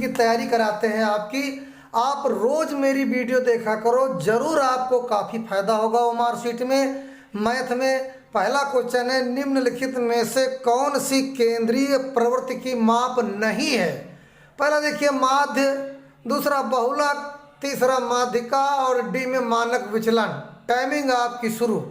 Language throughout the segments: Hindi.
की तैयारी कराते हैं आपकी। आप रोज मेरी वीडियो देखा करो, जरूर आपको काफ़ी फायदा होगा। वो मार्कशीट में मैथ में पहला क्वेश्चन है, निम्नलिखित में से कौन सी केंद्रीय प्रवृत्ति की माप नहीं है। पहला देखिए माध्य, दूसरा बहुलक, तीसरा माध्यिका और डी में मानक विचलन। टाइमिंग आपकी शुरू।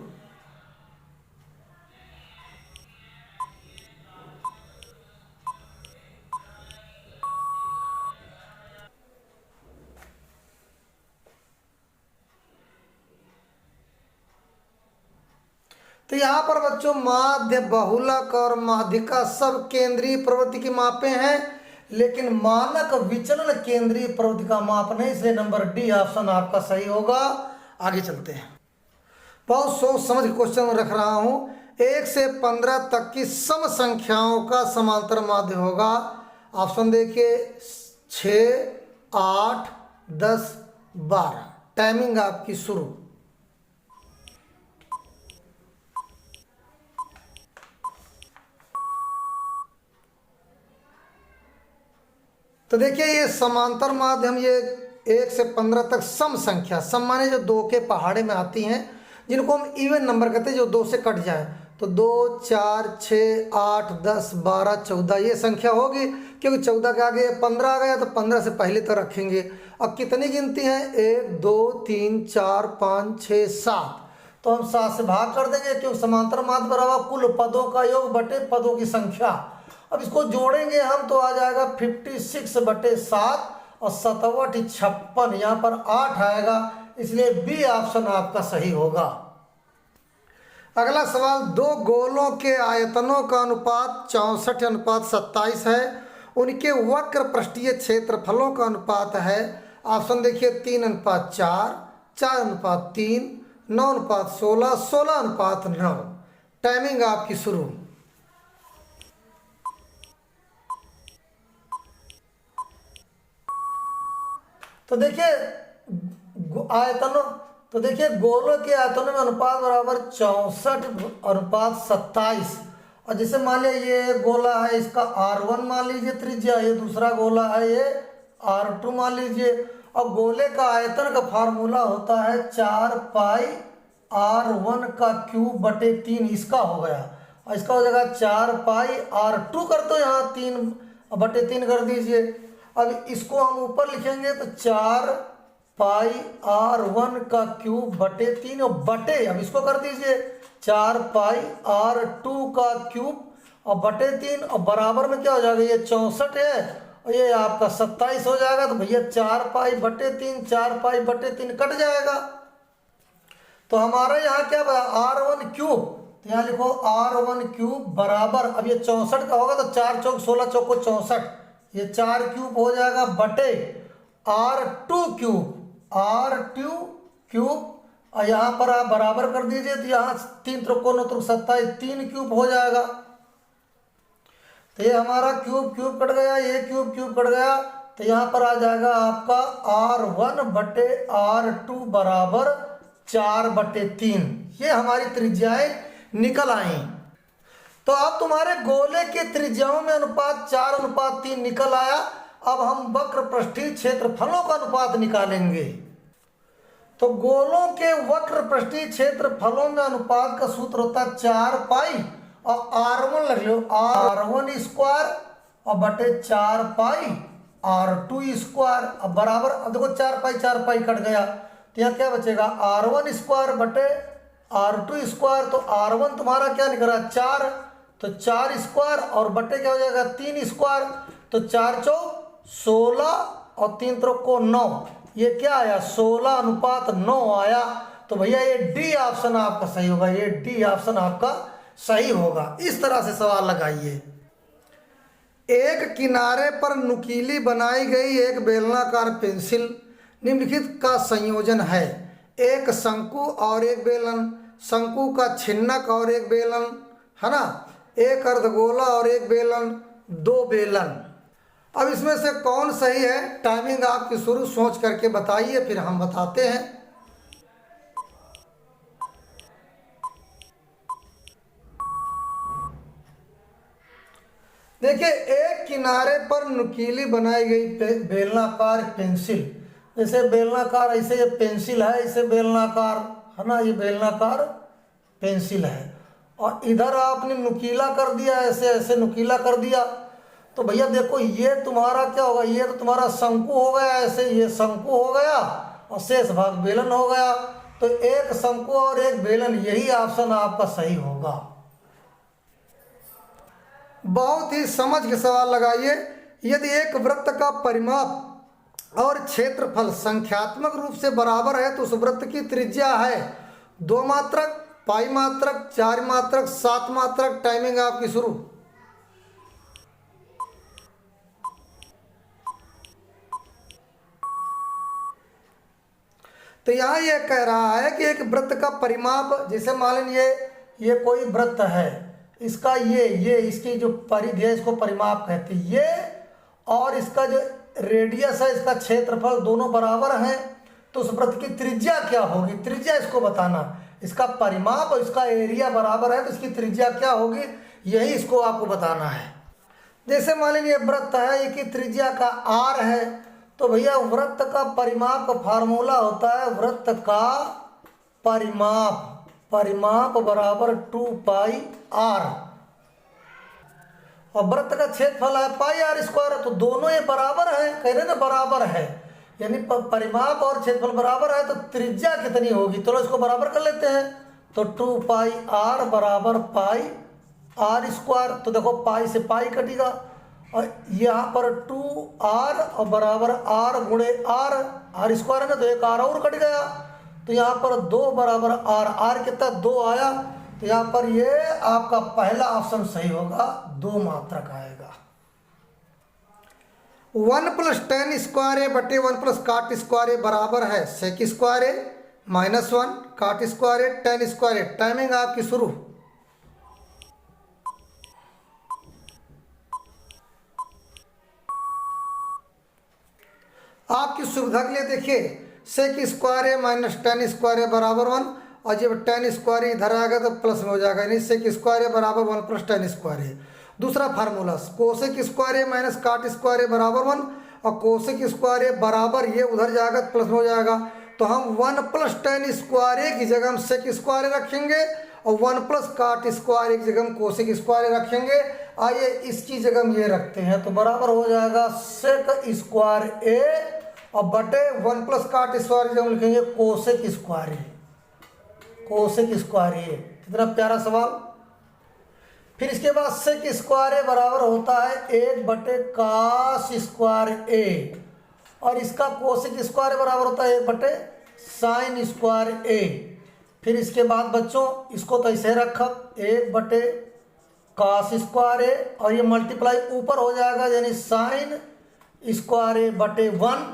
तो यहाँ पर बच्चों माध्य, बहुलक और माध्यिका सब केंद्रीय प्रवृत्ति की मापें हैं, लेकिन मानक विचलन केंद्रीय प्रवृत्ति का माप नहीं, इसलिए नंबर डी ऑप्शन आपका सही होगा। आगे चलते हैं। बहुत सोच समझ क्वेश्चन रख रहा हूं। 1 से 15 तक की सम संख्याओं का समांतर माध्य होगा। ऑप्शन देखिए 6, 8, 10, 12। टाइमिंग आपकी शुरू। तो देखिए ये समांतर माध्यम, ये 1 से 15 तक सम संख्या, सम माने जो 2 के पहाड़े में आती हैं, जिनको हम इवन नंबर कहते हैं, जो 2 से कट जाए। तो 2, 4, 6, 8, 10, 12, 14 ये संख्या होगी, क्योंकि 14 के आगे 15 आ गया तो 15 से पहले तो रखेंगे। अब कितनी गिनती है? 1, 2, 3, 4, 5, 6, 7। तो हम 7 से भाग कर देंगे, क्योंकि समांतर माध्य बराबर कुल पदों का योग बटे पदों की संख्या। अब इसको जोड़ेंगे हम तो आ जाएगा 56/7 और 7 56, यहाँ पर 8 आएगा, इसलिए बी ऑप्शन आपका सही होगा। अगला सवाल, 2 गोलों के आयतनों का अनुपात 64:27 है। उनके वक्र पृष्ठीय क्षेत्रफलों का अनुपात है, ऑप्शन देखिए 3:4, 4:3, 9:16, 16:9। टाइमिंग आपकी शुरू। तो देखिए आयतनों, तो देखिए गोलों के आयतनों में अनुपात बराबर 64:27। और जैसे मान लिया ये गोला है, इसका R1 मान लीजिए त्रिज्या, ये दूसरा गोला है ये R2 मान लीजिए। और गोले का आयतन का फार्मूला होता है 4πr1³ इसका हो गया, और इसका हो जाएगा 4πr2 कर दो, यहाँ 3/3 कर दीजिए। अब इसको हम ऊपर लिखेंगे तो 4πr1³ 3 अब इसको कर दीजिए 4πr2³ और /3, और बराबर में क्या हो जाएगा, ये 64 है और ये आपका 27 हो जाएगा। तो भैया 4π/3, 4π/3 कट जाएगा। तो हमारा यहाँ क्या R1³, तो यहाँ लिखो R1³ बराबर, अब ये 64 का होगा तो 4 चौक 16, चौक को 64, ये 4³ हो जाएगा बटे R2³ और यहाँ पर आप बराबर कर दीजिए, तो यहाँ 3 त्रिकोण 9 त्रिक 27, 3³ हो जाएगा। तो ये हमारा क्यूब कट गया, ये क्यूब कट गया, तो यहाँ पर आ जाएगा आपका R1/R2 बराबर 4/3। ये हमारी त्रिज्याएं निकल आई। तो अब तुम्हारे गोले के त्रिज्याओं में अनुपात 4:3 निकल आया। अब हम वक्र पृष्ठीय क्षेत्रफलों का अनुपात निकालेंगे। तो गोलों के वक्र पृष्ठीय क्षेत्रफलों में अनुपात का सूत्र होता है 4π और R1 लग लो R1² और बटे 4πr2²। अब बराबर, अब देखो 4π कट गया, तो यहाँ क्या बचेगा R1² बटे R2²। तो R1 तुम्हारा क्या निकला 4, तो 4² और बटे क्या हो जाएगा 3²। तो 4 चौक 16 और 3 त्रिक को 9, ये क्या आया 16:9 आया। तो भैया ये डी ऑप्शन आपका सही होगा, ये डी ऑप्शन आपका सही होगा। इस तरह से सवाल लगाइए। एक किनारे पर नुकीली बनाई गई एक बेलनाकार पेंसिल निम्नलिखित का संयोजन है। एक शंकु और एक बेलन, शंकु का छिन्नक और एक बेलन, है ना, एक अर्धगोला और एक बेलन, 2 बेलन। अब इसमें से कौन सही है? टाइमिंग आपकी शुरू, सोच करके बताइए, फिर हम बताते हैं। देखिए एक किनारे पर नुकीली बनाई गई बेलनाकार पेंसिल, जैसे बेलनाकार ऐसे ये पेंसिल है, इसे बेलनाकार है ना, ये बेलनाकार पेंसिल है, और इधर आपने नुकीला कर दिया, ऐसे ऐसे नुकीला कर दिया, तो भैया देखो ये तुम्हारा क्या होगा, ये तो तुम्हारा शंकु हो गया, ऐसे ये शंकु हो गया और शेष भाग बेलन हो गया। तो एक शंकु और एक बेलन, यही ऑप्शन आपका सही होगा। बहुत ही समझ के सवाल लगाइए। यदि एक वृत्त का परिमाप और क्षेत्रफल संख्यात्मक रूप से बराबर है तो उस वृत्त की त्रिज्या है 2 मात्रक, पाई मात्रक, 4 मात्रक, 7 मात्रक। टाइमिंग आपकी शुरू। तो यहाँ ये कह रहा है कि एक वृत्त का परिमाप, जैसे मान लीजिए ये कोई वृत्त है, इसका ये इसकी जो परिधि है इसको परिमाप कहते हैं, ये और इसका जो रेडियस है, इसका क्षेत्रफल दोनों बराबर हैं, तो उस वृत्त की त्रिज्या क्या होगी, त्रिज्या इसको बताना। इसका परिमाप और इसका एरिया बराबर है तो इसकी त्रिज्या क्या होगी, यही इसको आपको बताना है। जैसे मान लीजिए वृत्त है, एक की त्रिज्या का r है, तो भैया वृत्त का परिमाप का फार्मूला होता है वृत्त का परिमाप बराबर 2 पाई r, और वृत्त का क्षेत्रफल है पाई r स्क्वायर, तो दोनों ये बराबर है, कह रहे ना बराबर है, यानी परिमाप और क्षेत्रफल बराबर है तो त्रिज्या कितनी होगी, तो इसको बराबर कर लेते हैं। तो 2 पाई r बराबर पाई r स्क्वायर, तो देखो पाई से पाई कटेगा और यहाँ पर 2r और बराबर r गुणे r स्क्वायर है ना, तो एक r और कट गया, तो यहाँ पर 2 बराबर r कितना 2 आया, तो यहाँ पर ये आपका पहला ऑप्शन सही होगा, 2 मात्रक आएगा। 1 + tan स्क्वायर ए बटे 1 + cot स्क्वायर ए बराबर है sec स्क्वायर ए -1 cot स्क्वायर ए tan स्क्वायर ए। टाइमिंग आपकी शुरू। आपकी सुविधा के लिए देखिए सेक स्क्वायर ए माइनस टेन स्क्वायर ए बराबर 1, और जब टेन स्क्वायर इधर आएगा तो प्लस में हो जाएगा, यानी सेक स्क्वायर ए बराबर 1 + टेन स्क्वायर ए। दूसरा फार्मूला कोसेक स्क्वायर ए माइनस काट स्क्वायर ए बराबर 1, और कोसेक स्क्वायर ए बराबर ये उधर जाएगा तो प्लस में हो जाएगा, तो हम 1 + टेन स्क्वायर ए की जगह हम सेक स्क्वायर ए रखेंगे और 1 + काट स्क्वायर ए की जगह हम कोसेक स्क्वायर ए रखेंगे। आइए इसकी जगह हम ये रखते हैं, तो बराबर हो जाएगा सेक स्क्वायर ए और बटे 1 + काट स्क्वायर जब लिखेंगे कोसेक स्क्वायर ए, कोसेक स्क्वायर ए। कितना प्यारा सवाल। फिर इसके बाद सेक स्क्वायर ए बराबर होता है 1 बटे कास स्क्वायर ए, और इसका कोसेक स्क्वायर बराबर होता है 1 बटे साइन स्क्वायर ए। फिर इसके बाद बच्चों इसको तो ऐसे रखा 1 बटे कास स्क्वायर ए, और ये मल्टीप्लाई ऊपर हो जाएगा यानी साइन स्क्वायर ए बटे 1,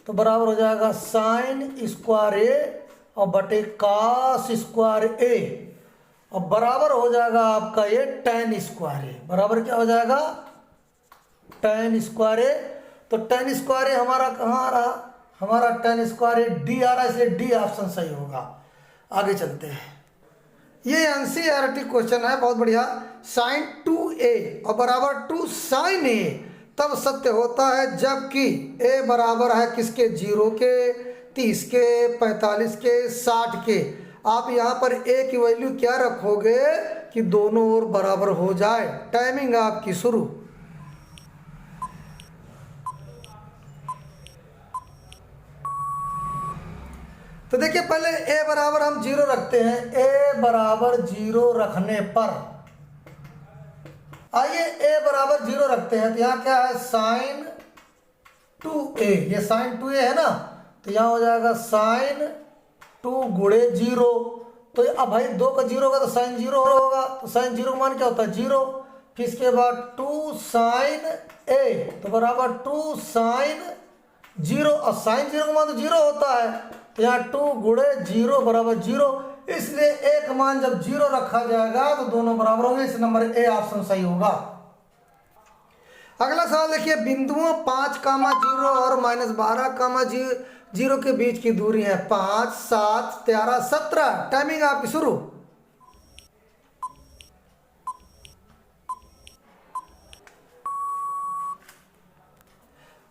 तो बराबर हो जाएगा साइन स्क्वायर ए और बटे कास स्क्वायर ए, और बराबर हो जाएगा आपका ये tan स्क्वायर ए। बराबर क्या हो जाएगा tan स्क्वायर ए। तो tan स्क्वायर ए हमारा कहाँ आ रहा, हमारा tan स्क्वायर ए डी आ रहा है, इसलिए डी ऑप्शन सही होगा। आगे चलते हैं, ये एनसीईआरटी क्वेश्चन है, बहुत बढ़िया। साइन 2a और बराबर 2 साइन ए तब सत्य होता है जबकि a बराबर है किसके 0 के, 30 के, 45 के, 60 के। आप यहाँ पर a की वैल्यू क्या रखोगे कि दोनों ओर बराबर हो जाए। टाइमिंग आपकी शुरू। तो देखिए पहले a बराबर हम 0 रखते हैं, a बराबर 0 रखने पर आइए a बराबर 0 रखते हैं, तो यहाँ क्या है साइन 2a, ये साइन 2a है ना, तो यहाँ हो जाएगा साइन 2 गुणे 0। तो अब भाई 2 का 0 होगा तो साइन 0 होगा, तो साइन 0 का मान क्या होता है 0। फिर इसके बाद 2 साइन a तो बराबर 2 साइन 0, और साइन 0 का मान तो 0 होता है, तो यहाँ 2 गुणे 0 बराबर 0, इसलिए एक मान जब 0 रखा जाएगा तो दोनों बराबर होंगे, इस नंबर ए ऑप्शन सही होगा। अगला सवाल देखिए, बिंदुओं 5, 0 और -12, 0 के बीच की दूरी है 5, 7, 13, 17। टाइमिंग आपकी शुरू।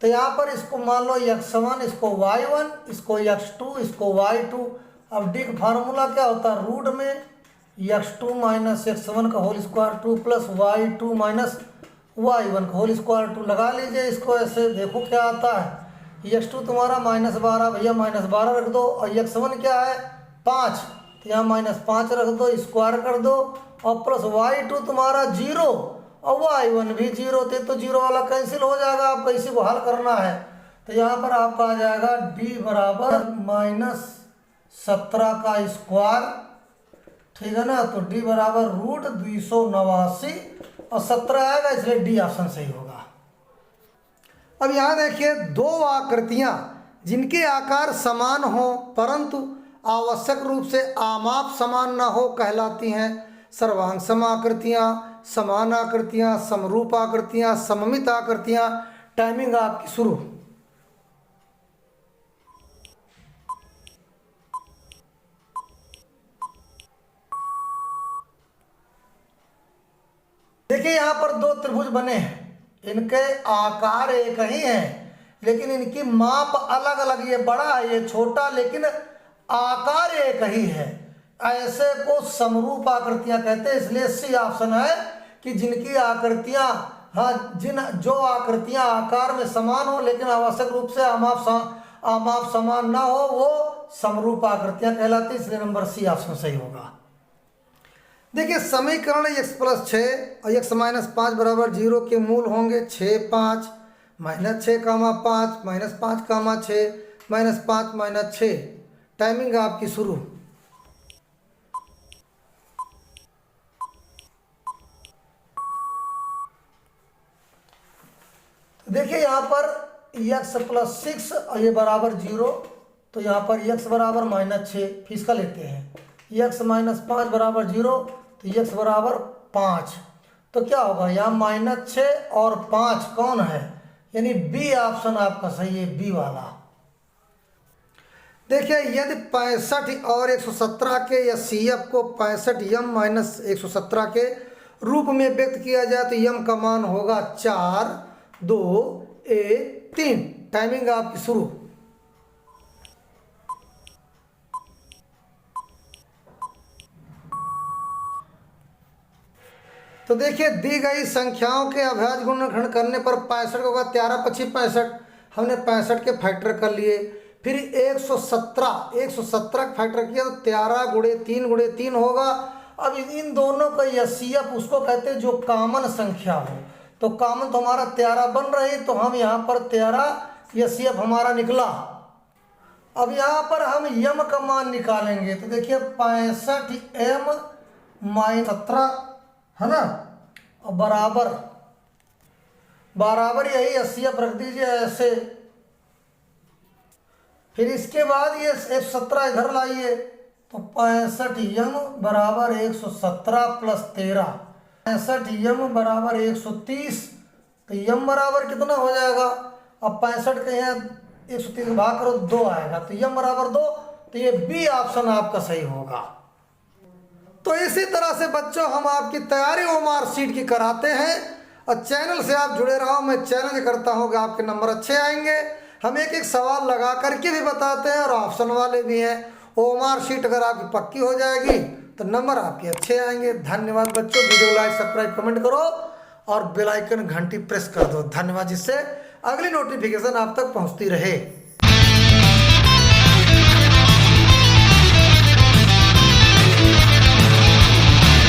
तो यहाँ पर इसको मान लो x1, इसको y1, इसको x2, इसको y2। अब डी का फार्मूला क्या होता है, रूट में x2 माइनस x1 का whole square 2 plus y2 minus y1 का होल स्क्वायर 2 लगा लीजिए इसको ऐसे। देखो क्या आता है, x2 तुम्हारा -12, भैया -12 रख दो, और x1 क्या है 5, तो यहाँ -5 रख दो, स्क्वायर कर दो, और प्लस y2 तुम्हारा 0 और y1 भी 0 थे, तो 0 वाला कैंसिल हो जाएगा। आपको इसी को हल करना है, तो यहाँ पर आपका आ जाएगा d बराबर -17 का स्क्वायर, ठीक है ना। तो d बराबर रूट 289 और 17 आएगा, इसलिए डी ऑप्शन सही होगा। अब यहाँ देखिए, दो आकृतियाँ जिनके आकार समान हो परंतु आवश्यक रूप से आमाप समान न हो कहलाती हैं सर्वांग सम आकृतियाँ, समान आकृतियाँ, समरूप आकृतियाँ, सममित आकृतियाँ। टाइमिंग आपकी शुरू। देखिए यहाँ पर दो त्रिभुज बने हैं, इनके आकार एक ही हैं लेकिन इनकी माप अलग अलग, ये बड़ा है ये छोटा, लेकिन आकार एक ही है। ऐसे को समरूप आकृतियां कहते हैं। इसलिए सी ऑप्शन है कि जिनकी आकृतियां, हाँ, जो आकृतियां आकार में समान हो लेकिन आवश्यक रूप से आमाप समान ना हो, वो समरूप आकृतियां कहलाती है। इसलिए नंबर सी ऑप्शन सही होगा। देखिए समीकरण x + 6 और x - 5 बराबर 0 के मूल होंगे 6, 5, -6, 5, -5, 6, -5, -6। टाइमिंग आपकी शुरू। देखिए यहाँ पर x + 6 और ये बराबर 0, तो यहाँ पर x बराबर -6, फिर इसका लेते हैं। x - 5 बराबर 0, तो x बराबर 5, तो क्या होगा यहाँ -6 और 5 कौन है, यानी बी ऑप्शन आपका सही है, बी वाला। देखिए यदि 65 और 117 के या CF को 65m - 117 के रूप में व्यक्त किया जाए तो m का मान होगा 4, 2, 1, 3। टाइमिंग आपकी शुरू। तो देखिए दी गई संख्याओं के अभाज्य गुणनखंड करने पर 65 होगा 13, 25, 65। हमने 65 के फैक्टर कर लिए। फिर 117 का फैक्टर किया तो 13 × 3 × 3 होगा। अब इन दोनों का CF उसको कहते हैं जो कॉमन संख्या हो, तो कॉमन तो हमारा 13 बन रही, तो हम यहाँ पर 13 CF हमारा निकला। अब यहाँ पर हम यम का मान निकालेंगे, तो देखिए 65m - 17 है ना, और बराबर यही CF रख दीजिए ऐसे। फिर इसके बाद ये 117 इधर लाइए, तो 65m बराबर 117 + 13, 65m बराबर 130, तो m बराबर कितना हो जाएगा। अब 65 के यहाँ 130 भाग करो 2 आएगा, तो m बराबर 2, तो ये बी ऑप्शन आपका सही होगा। तो इसी तरह से बच्चों हम आपकी तैयारी ओमार शीट की कराते हैं, और चैनल से आप जुड़े रहो। मैं चैलेंज करता हूँ कि आपके नंबर अच्छे आएंगे। हम एक एक सवाल लगा करके भी बताते हैं और ऑप्शन वाले भी हैं। ओमार शीट अगर आपकी पक्की हो जाएगी तो नंबर आपके अच्छे आएंगे। धन्यवाद बच्चों। वीडियो लाइक, सब्सक्राइब, कमेंट करो और बेल आइकन घंटी प्रेस कर दो। धन्यवाद, जिससे अगली नोटिफिकेशन आप तक पहुँचती रहे।